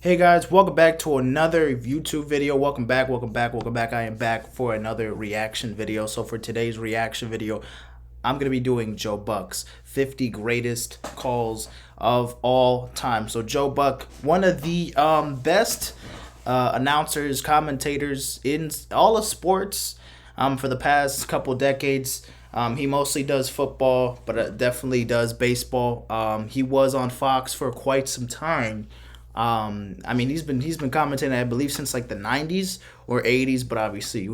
Hey guys, welcome back to another YouTube video. Welcome back. I am back for another reaction video. So for today's reaction video, I'm going to be doing Joe Buck's 50 greatest calls of all time. So Joe Buck, one of the best announcers, commentators in all of sports for the past couple decades. He mostly does football, but definitely does baseball. He was on Fox for quite some time. I mean, he's been commentating, I believe, since like the 90s or 80s, but obviously,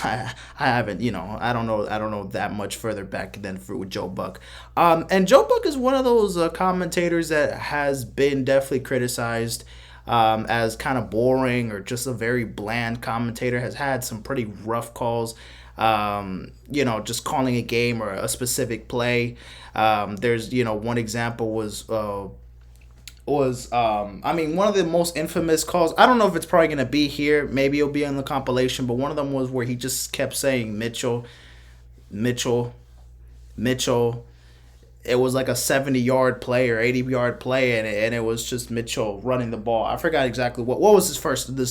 I haven't, I don't know that much further back than with Joe Buck. And Joe Buck is one of those commentators that has been definitely criticized as kind of boring or just a very bland commentator. Has had some pretty rough calls. Just calling a game or a specific play. There's, one example was one of the most infamous calls. I don't know if it's probably going to be here. Maybe it'll be in the compilation. But one of them was where he just kept saying Mitchell. It was like a 70-yard play or 80-yard play, and it was just Mitchell running the ball. I forgot exactly what was his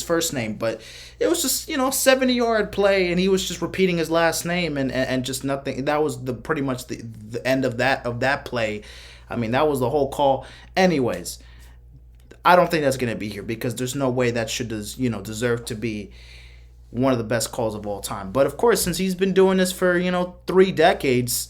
first name, but it was just 70-yard play, and he was just repeating his last name and just nothing. That was pretty much the end of that play. I mean, that was the whole call. Anyways, I don't think that's going to be here because there's no way that should deserve to be one of the best calls of all time. But of course, since he's been doing this for 3 decades,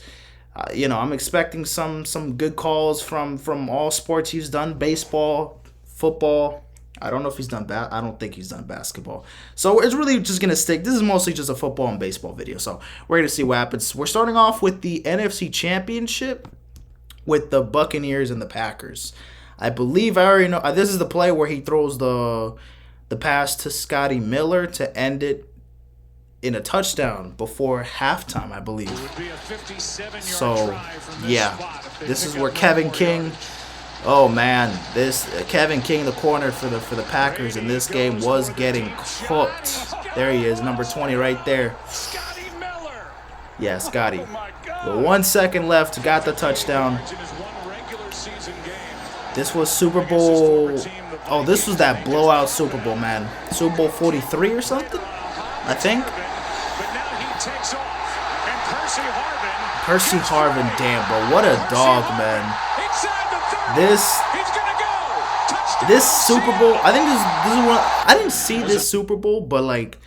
I'm expecting some good calls from all sports he's done: baseball, football. I don't know if he's done I don't think he's done basketball. So it's really just gonna stick. This is mostly just a football and baseball video. So we're gonna see what happens. We're starting off with the NFC Championship with the Buccaneers and the Packers. I believe I already know. This is the play where he throws the pass to Scotty Miller to end it in a touchdown before halftime, I believe. So, yeah, this is where Kevin King. Oh man, Kevin King, the corner for the Packers in this game, was getting cooked. There he is, number 20 right there. Yeah, Scotty. With 1 second left, got the touchdown. This was Super Bowl. Oh, this was that blowout Super Bowl, man. Super Bowl 43 or something, I think. Percy Harvin, damn, bro, what a dog, man. This Super Bowl, I think this is one. I didn't see this Super Bowl, but like,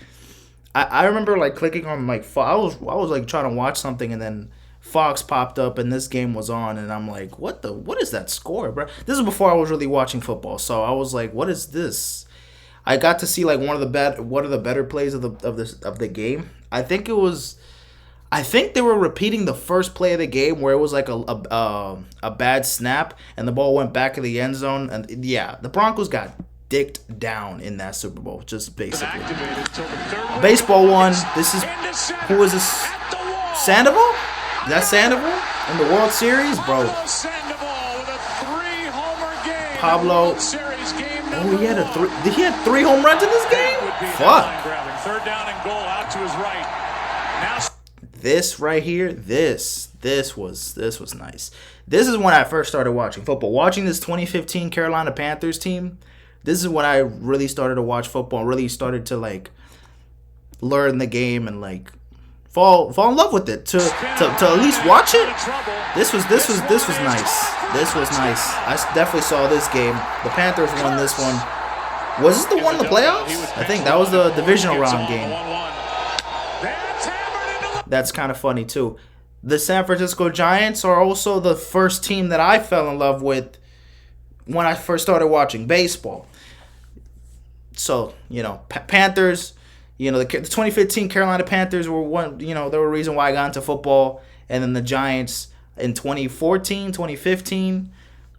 I remember like clicking on like I was like trying to watch something, and then Fox popped up and this game was on, and I'm like, what is that score, bro? This is before I was really watching football, so I was like, what is this? I got to see like one of the better plays of the game. I think they were repeating the first play of the game where it was like a bad snap and the ball went back in the end zone, and yeah, the Broncos got dicked down in that Super Bowl, just basically. Baseball one. Who is this? Sandoval? Is that Sandoval in the World Series, bro? Pablo. Oh, he had 3 home runs in this game? Fuck. Third down and goal out to his right. Now this right here, this was nice. This is when I first started watching football. Watching this 2015 Carolina Panthers team, this is when I really started to watch football and really started to like learn the game and like fall in love with it. To at least watch it. This was nice. This was nice. I definitely saw this game. The Panthers won this one. Was this the one in the playoffs? I think that was the divisional round game. That's kind of funny too. The San Francisco Giants are also the first team that I fell in love with when I first started watching baseball. So, Panthers, the 2015 Carolina Panthers were one, they were a reason why I got into football. And then the Giants in 2015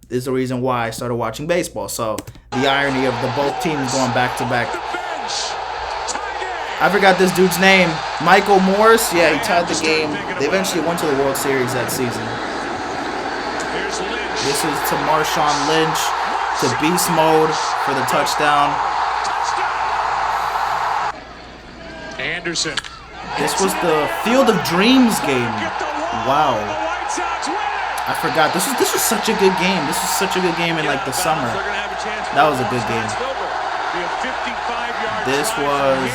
is the reason why I started watching baseball. So the irony of both teams going back to back. I forgot this dude's name. Michael Morris. Yeah, he tied the game. They eventually went to the World Series that season. This is to Marshawn Lynch, to beast mode for the touchdown. Anderson. This was the Field of Dreams game. Wow. I forgot. This was such a good game. This was such a good game in like the summer. That was a good game. This was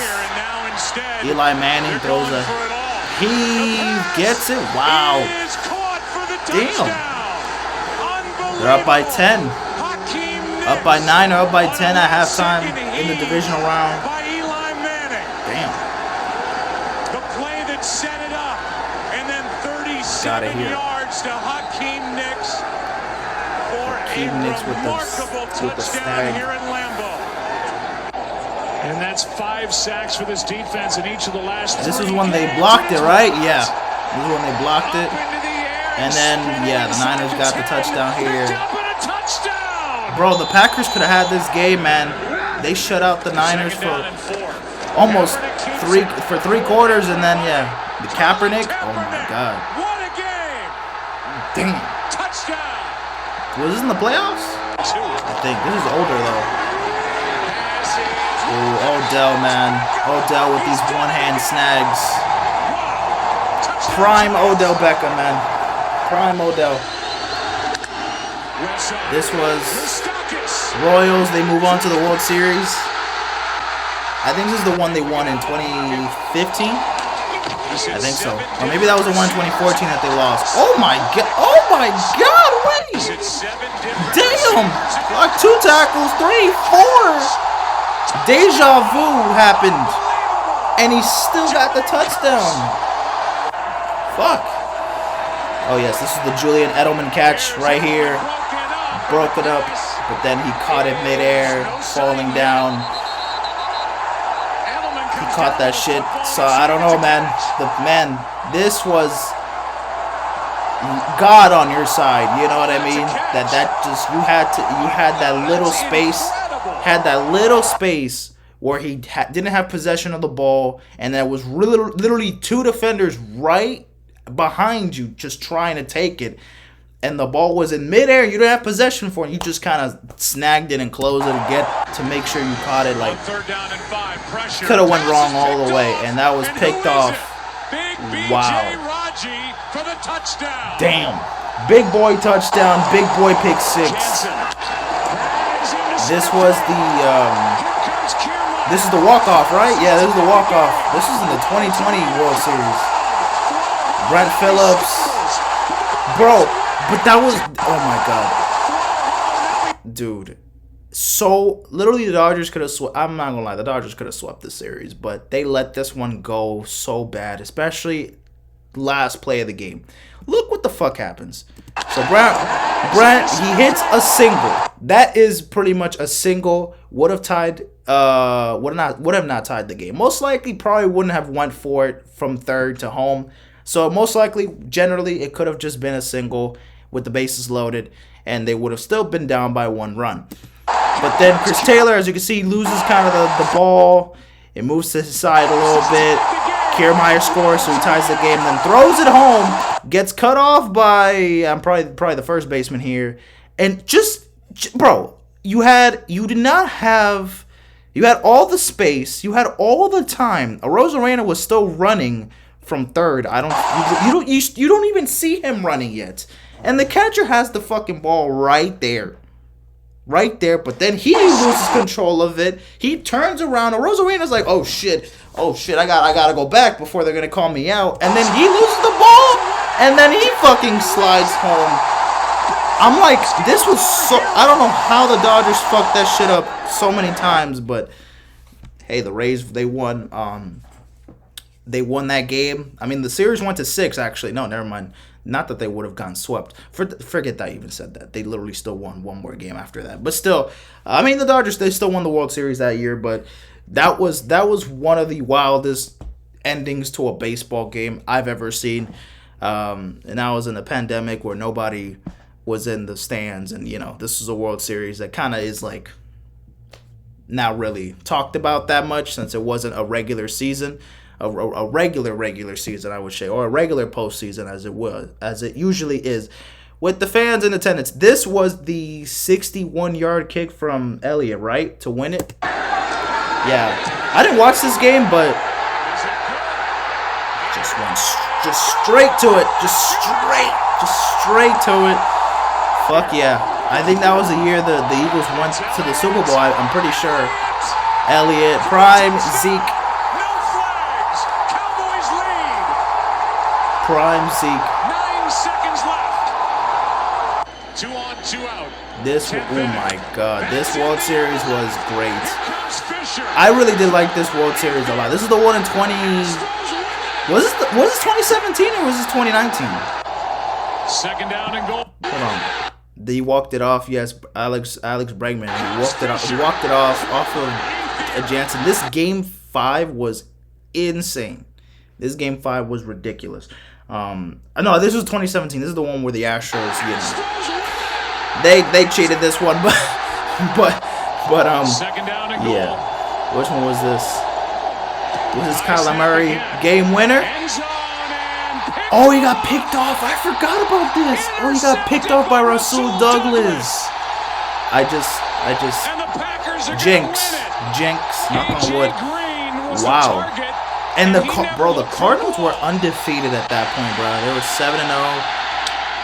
Eli Manning throws a. He gets it. Wow. Damn. They're up by 10. Up by 9 or up by 10 at halftime in the divisional round. Damn. The play that set it up, and then 37 yards to Hakeem Nicks for a remarkable touchdown here in Lambeau. And that's 5 sacks for this defense in each of the last 3 This is when they blocked it, right? Yeah. This is when they blocked it. And then, yeah, the Niners got the touchdown here. Bro, the Packers could have had this game, man. They shut out the Niners for almost 3 quarters, and then, yeah, the Kaepernick. Oh, my God. What a game! Damn. Touchdown! Was this in the playoffs? I think. This is older, though. Ooh, Odell, man. Odell with these one-hand snags. Prime Odell Beckham, man. Prime Odell. This was Royals. They move on to the World Series. I think this is the one they won in 2015. I think so. Or maybe that was the one in 2014 that they lost. Oh my God. Oh my God. Wait. Damn. Like 2 tackles, 3, 4. Deja vu happened. And he still got the touchdown. Fuck. Oh yes, this is the Julian Edelman catch right here. Broke it up, but then he caught it midair, falling down. He caught that shit. So I don't know, man. This was God on your side. You know what I mean? That just you had that little space where he didn't have possession of the ball, and there was literally 2 defenders right behind you just trying to take it, and the ball was in midair. You didn't have possession for it. You just kind of snagged it and closed it to make sure you caught it. Like, could have went wrong all the way, and that was picked off. Wow. Damn. Big boy touchdown. Big boy pick 6. This was this is the walk-off, right? Yeah, this is the walk-off. This is in the 2020 World Series. Brent Phillips. Bro, but that was... Oh, my God. Dude. So, literally, the Dodgers could have swept... I'm not going to lie. The Dodgers could have swept the series, but they let this one go so bad, especially last play of the game. Look what the fuck happens. So, Brent, he hits a single. That is pretty much a single. Would have not tied the game. Most likely, probably wouldn't have went for it from third to home. So most likely, generally, it could have just been a single with the bases loaded, and they would have still been down by 1 run. But then Chris Taylor, as you can see, loses kind of the ball. It moves to his side a little bit. Kiermaier scores, so he ties the game, then throws it home. Gets cut off by probably the first baseman here, and bro, you had all the space, you had all the time. Arozarena was still running from third. You don't even see him running yet, and the catcher has the fucking ball right there. But then he loses control of it. He turns around. Arozarena's like, oh shit, I gotta go back before they're gonna call me out. And then he loses the ball, and then he fucking slides home. I'm like, this was so... I don't know how the Dodgers fucked that shit up so many times, but hey, the Rays, they won. They won that game. I mean, the series went to 6, actually. No, never mind. Not that they would have gotten swept. Forget that I even said that. They literally still won one more game after that. But still, I mean, the Dodgers, they still won the World Series that year, but that was one of the wildest endings to a baseball game I've ever seen. And I was in a pandemic where nobody was in the stands, and this is a World Series that kind of is like not really talked about that much since it wasn't a regular season, a regular season, I would say, or a regular postseason as it usually is, with the fans in attendance. This was the 61-yard kick from Elliott, right, to win it. Yeah, I didn't watch this game, but just went straight to it, just Just straight to it. Fuck yeah. I think that was the year the Eagles went to the Super Bowl. I'm pretty sure. Elliott, Prime, Zeke. No flags. Cowboys lead. Prime, Zeke. 9 seconds left. 2 on, 2 out. This, oh my God, this World Series was great. I really did like this World Series a lot. This is the one in 20. Was this 2017 or was this 2019? Second down and goal. Hold on. He walked it off. Yes, Alex Bregman. He walked it off. He walked it off of Jansen. This game 5 was insane. This game 5 was ridiculous. No, this was 2017. This is the one where the Astros, they cheated this one, but second down and goal. yeah. Which one was this? Was this Kyler Murray game winner? Oh, he got picked off. I forgot about this. Oh, he got picked off by Rasul Douglas. I just jinx, knock on wood. Wow. And the Cardinals were undefeated at that point, bro. They were 7-0.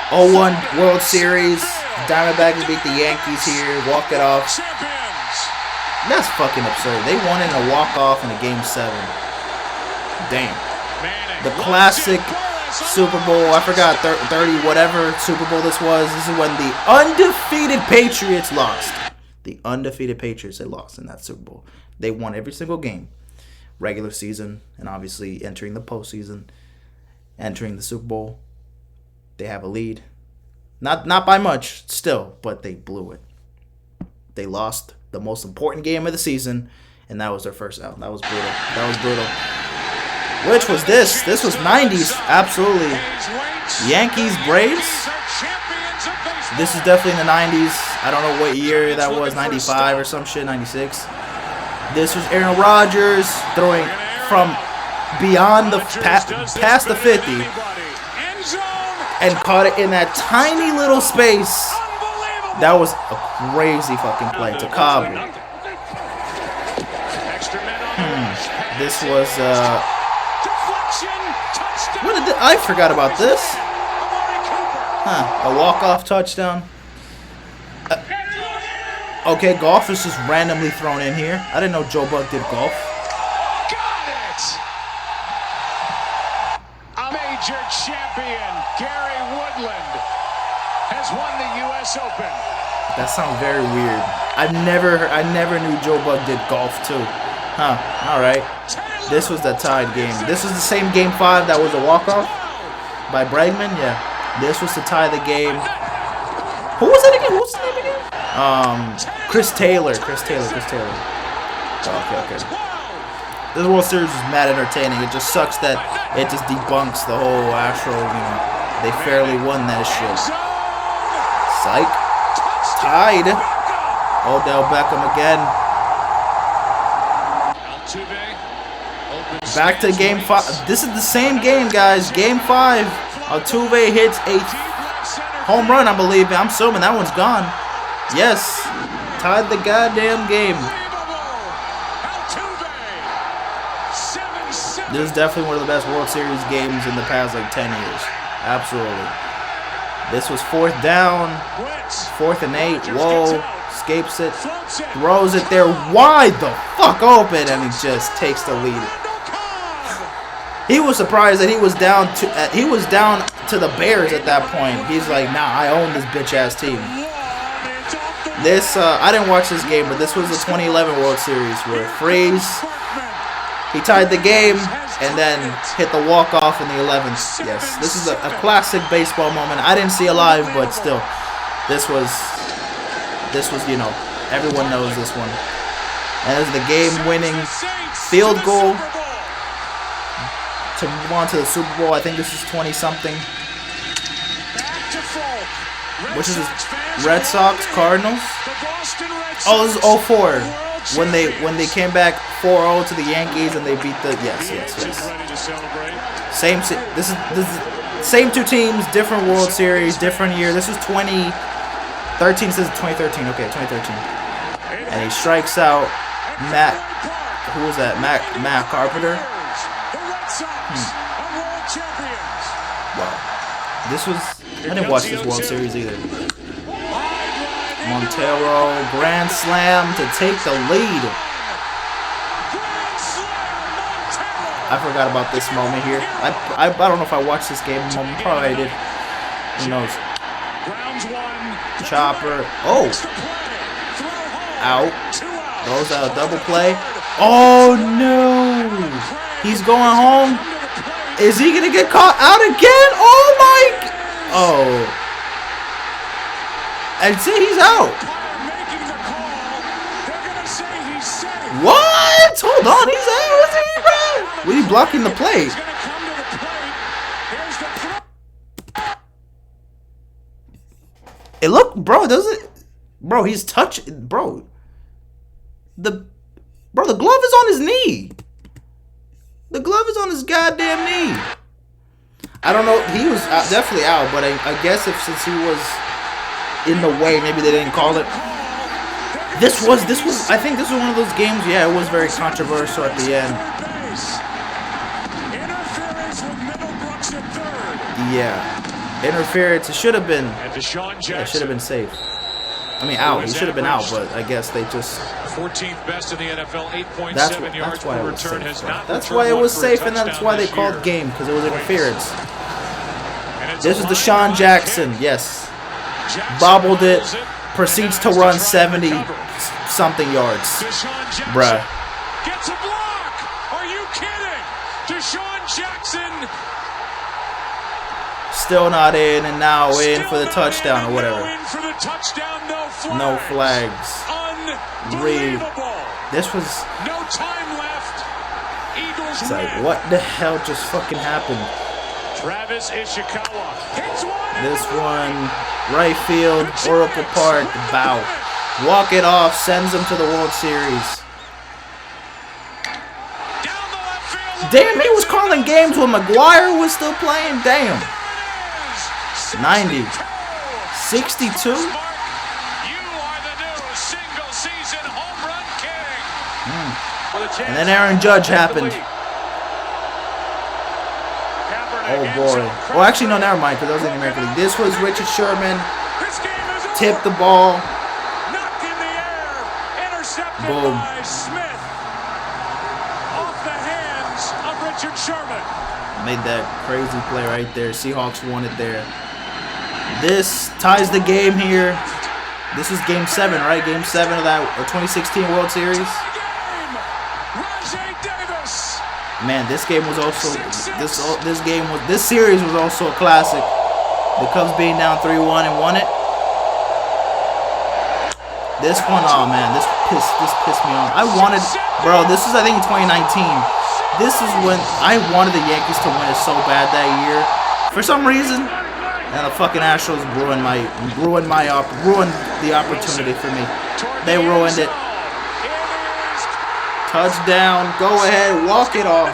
0-1 World Series. Diamondbacks beat the Yankees here. Walk it off. That's fucking absurd. They won in a walk-off in a Game 7. Damn. The classic Super Bowl. I forgot 30 whatever Super Bowl this was. This is when the undefeated Patriots lost. The undefeated Patriots, they lost in that Super Bowl. They won every single game. Regular season and obviously entering the postseason. Entering the Super Bowl. They have a lead. Not by much still, but they blew it. They lost the most important game of the season, and that was their first out. That was brutal. Which was this? This was 90s, absolutely. Yankees, Braves. This is definitely in the 90s. I don't know what year that was, 95 or some shit, 96. This was Aaron Rodgers throwing from beyond the past the 50 and caught it in that tiny little space. That was a crazy fucking play to Cobb. This was I forgot about this. A walk-off touchdown. Okay, golf is just randomly thrown in here. I didn't know Joe Buck did golf. Got it. A major champion, Gary Woodland, has won the U.S. Open. That sounds very weird. I never knew Joe Buck did golf too. All right. This was the tied game. This was the same Game 5 that was a walk-off by Bregman. Yeah. This was to tie the game. Who was it again? Who was the name again? Chris Taylor. Okay. This World Series was mad entertaining. It just sucks that it just debunks the whole Astro. They fairly won that shit. Psych. Tied. Odell Beckham again. Back to Game 5. This is the same game, guys. Game 5. Altuve hits a home run, I believe. I'm assuming that one's gone. Yes. Tied the goddamn game. This is definitely one of the best World Series games in the past, 10 years. Absolutely. This was 4th down. 4th and 8. Whoa. Escapes it. Throws it there wide the fuck open, and he just takes the lead. He was surprised that he was down to the Bears at that point. He's like, nah, I own this bitch ass team. This I didn't watch this game, but this was the 2011 World Series where Freese, he tied the game and then hit the walk off in the 11th. Yes, this is a classic baseball moment. I didn't see it live, but still, this was everyone knows this one. And as the game-winning field goal to move on to the Super Bowl. I think this is 20-something. Which is Red Sox, Cardinals. Oh, this is 04. When they came back 4-0 to the Yankees and they beat the yes. This is same two teams, different World Series, different year. This is 2013. This is 2013. Okay, 2013. And he strikes out Matt. Who was that? Matt Carpenter. Wow. I didn't watch this World Series either. Montero, grand slam to take the lead. I forgot about this moment here. I don't know if I watched this game moment. Probably I did. Who knows? Chopper. Oh. Out. Throws out a double play. Oh no. He's going home. Is he gonna get caught out again? Oh my. Oh. And say he's out. What? Hold on, he's out. Is he, bro? What are you blocking the play? It looked, bro. Does it, bro? He's touching, bro. The glove is on his knee. The glove is on his goddamn knee. I don't know. He was definitely out, but I guess since he was in the way, maybe they didn't call it. This was. I think this was one of those games. Yeah, it was very controversial at the end. Yeah, interference. It should have been. Yeah, it should have been safe. I mean, out. He should have been out, but I guess they just. 14th best in the NFL, 8.7 yards per return. That's why it was safe, and that's why they called game, because it was interference. This is Deshaun Jackson. Yes. Bobbled it. Proceeds to run 70-something yards. Bruh. Gets a block. Are you kidding? Deshaun Jackson. Still not in, and now in for the touchdown or whatever. No flags. This was. No time left. Eagles it's like, what the hell just fucking happened? Travis Ishikawa hits one. This one, right field, Oracle Park, bow. Walk it off, sends him to the World Series. Damn, he was calling games when McGuire was still playing. Damn. 90. 62. And then Aaron Judge happened. Oh boy. Oh, actually, no, never mind, because that was in the American League. This was Richard Sherman. Tipped the ball. Boom. Made that crazy play right there. Seahawks won it there. This ties the game here. This is Game 7, right? Game 7 of that 2016 World Series. Man, this game was also this series was also a classic. The Cubs being down 3-1 and won it. This one, oh man, this pissed me off. Bro, this is I think 2019. This is when I wanted the Yankees to win it so bad that year. For some reason, and the fucking Astros ruined the opportunity for me. They ruined it. Touchdown. Go ahead. Walk it off.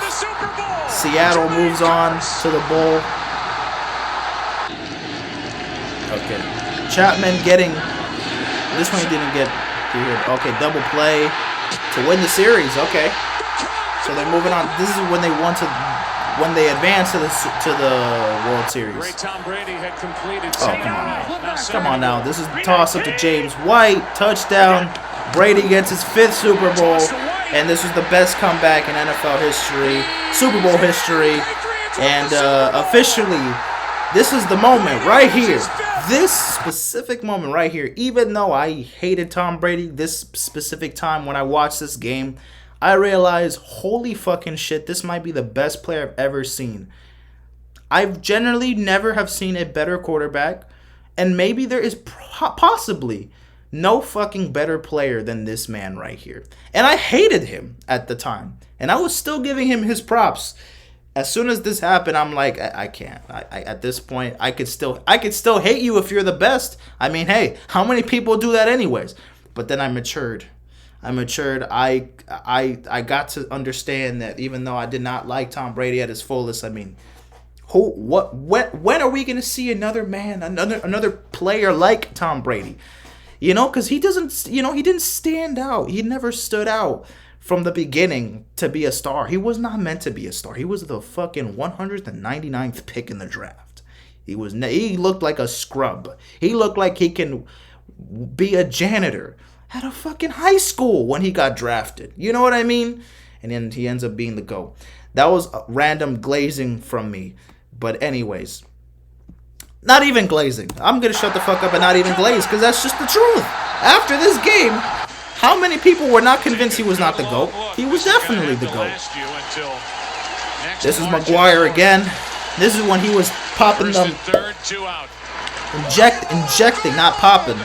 Seattle moves on to the bowl. Okay. Chapman getting. This one he didn't get here. Okay, double play to win the series. Okay. So they're moving on. This is when they advance to the World Series. Oh, come on now. Come on now. This is the toss up to James White. Touchdown. Brady gets his 5th Super Bowl. And this was the best comeback in NFL history, Super Bowl history, and officially, this is the moment right here. This specific moment right here, even though I hated Tom Brady this specific time when I watched this game, I realized, holy fucking shit, this might be the best player I've ever seen. I've generally never have seen a better quarterback, and maybe there is possibly no fucking better player than this man right here. And I hated him at the time. And I was still giving him his props. As soon as this happened, I'm like, I can't. At this point, I could still hate you if you're the best. I mean, hey, how many people do that anyways? But then I matured. I got to understand that even though I did not like Tom Brady at his fullest, I mean, when are we going to see another man, another player like Tom Brady? You know, because he didn't stand out. He never stood out from the beginning to be a star. He was not meant to be a star. He was the fucking 199th pick in the draft. He looked like a scrub. He looked like he can be a janitor at a fucking high school when he got drafted. You know what I mean? And then he ends up being the GOAT. That was random glazing from me. But anyways, not even glazing. I'm going to shut the fuck up and not even glaze because that's just the truth. After this game, how many people were not convinced he was not the GOAT? He was definitely the GOAT. This is Maguire again. This is when he was popping them. Injecting, not popping.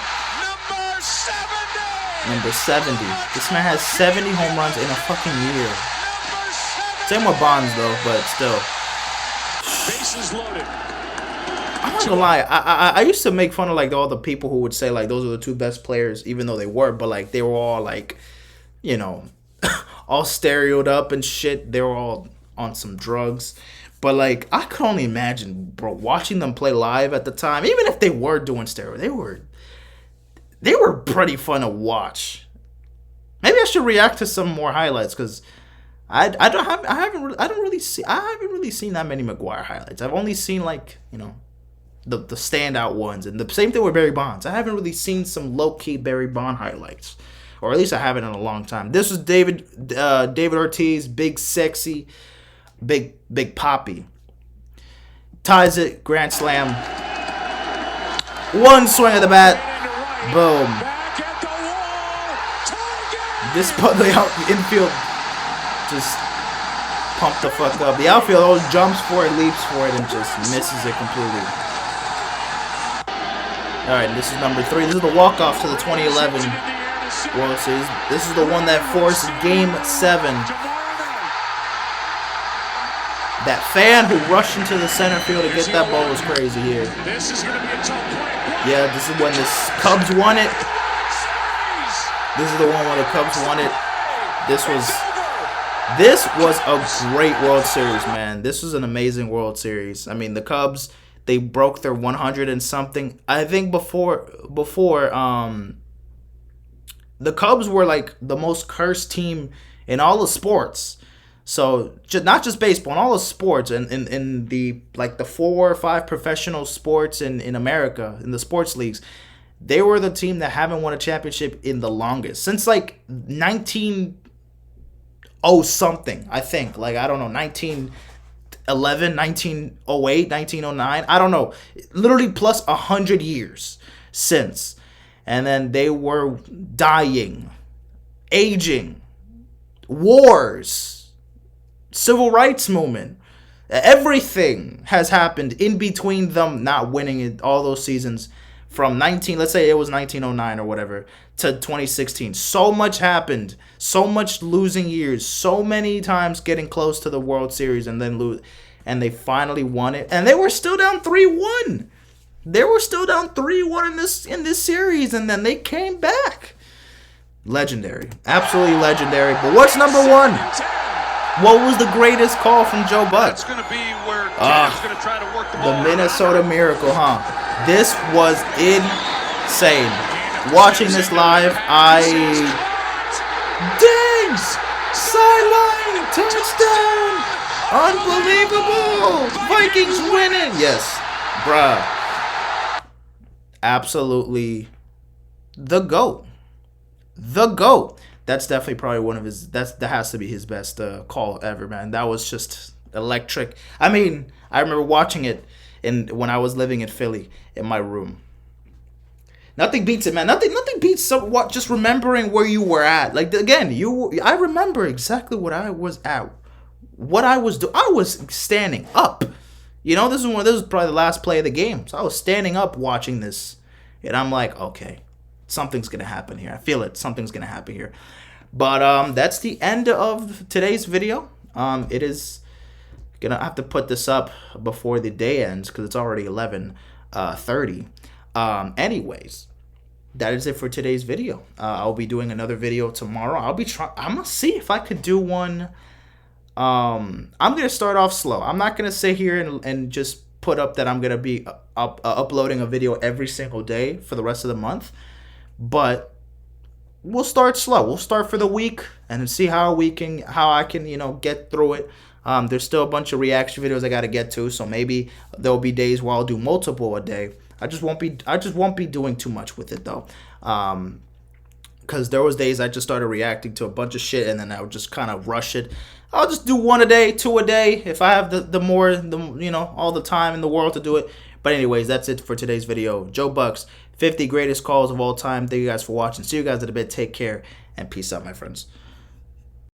Number 70. This man has 70 home runs in a fucking year. Same with Bonds though, but still. Bases loaded. I'm not gonna lie. I used to make fun of like all the people who would say like those are the two best players, even though they were, but like they were all like, you know, all stereoed up and shit. They were all on some drugs. But like I could only imagine, bro, watching them play live at the time, even if they were doing steroids, they were pretty fun to watch. Maybe I should react to some more highlights because I haven't really seen that many Maguire highlights. I've only seen like, you know, the standout ones, and the same thing with Barry Bonds. I haven't really seen some low key Barry Bond highlights, or at least I haven't in a long time. This was David Ortiz, big sexy, big poppy. Ties it, grand slam. One swing of the bat. Boom. This the infield just pumped the fuck up. The outfield always jumps for it, leaps for it, and just misses it completely. Alright, this is number 3. This is the walk-off to the 2011 World Series. This is the one that forced Game 7. That fan who rushed into the center field to get that ball was crazy here. Yeah, this is when the Cubs won it. This is the one when the Cubs won it. This was a great World Series, man. This was an amazing World Series. I mean, the Cubs, they broke their 100 and something. I think before the Cubs were like the most cursed team in all of sports. So not just baseball, in all the sports, and in the like the 4 or 5 professional sports in America, in the sports leagues, they were the team that haven't won a championship in the longest. Since like 1900 something, I think. Like, I don't know, 1911, 1908, 1909. I don't know. Literally plus 100 years since. And then they were dying, aging, wars, civil rights movement. Everything has happened in between them not winning it all those seasons from let's say it was 1909 or whatever, to 2016. So much happened. So much losing years. So many times getting close to the World Series and then lose. And they finally won it. And they were still down 3-1. They were still down 3-1 in this series. And then they came back. Legendary. Absolutely legendary. But what's number 1? What was the greatest call from Joe Buck? That's going to be where Tim's going to try to work the ball. The Minnesota Miracle, huh? This was insane. Watching this live, Diggs! Sideline! Touchdown! Unbelievable! Vikings winning! Yes, bruh. Absolutely the GOAT. The GOAT. That's definitely probably one of his. That has to be his best call ever, man. That was just electric. I mean, I remember watching it when I was living in Philly in my room. Nothing beats it, man. Nothing beats just remembering where you were at. Like again, I remember exactly what I was at, what I was doing. I was standing up. You know, this was probably the last play of the game, so I was standing up watching this, and I'm like, okay, something's gonna happen here. I feel it. Something's gonna happen here. But that's the end of today's video. It is gonna have to put this up before the day ends because it's already 11:30. Anyways, that is it for today's video. I'll be doing another video tomorrow. I'm gonna see if I could do one. I'm gonna start off slow. I'm not gonna sit here and just put up that I'm gonna be uploading a video every single day for the rest of the month. But we'll start slow. We'll start for the week and see how I can, get through it. There's still a bunch of reaction videos I got to get to, so maybe there'll be days where I'll do multiple a day. I just won't be doing too much with it though. Because there was days I just started reacting to a bunch of shit, and then I would just kind of rush it. I'll just do 1 a day, 2 a day, if I have all the time in the world to do it. But anyways, that's it for today's video. Joe Bucks, 50 greatest calls of all time. Thank you guys for watching. See you guys in a bit. Take care, and peace out, my friends.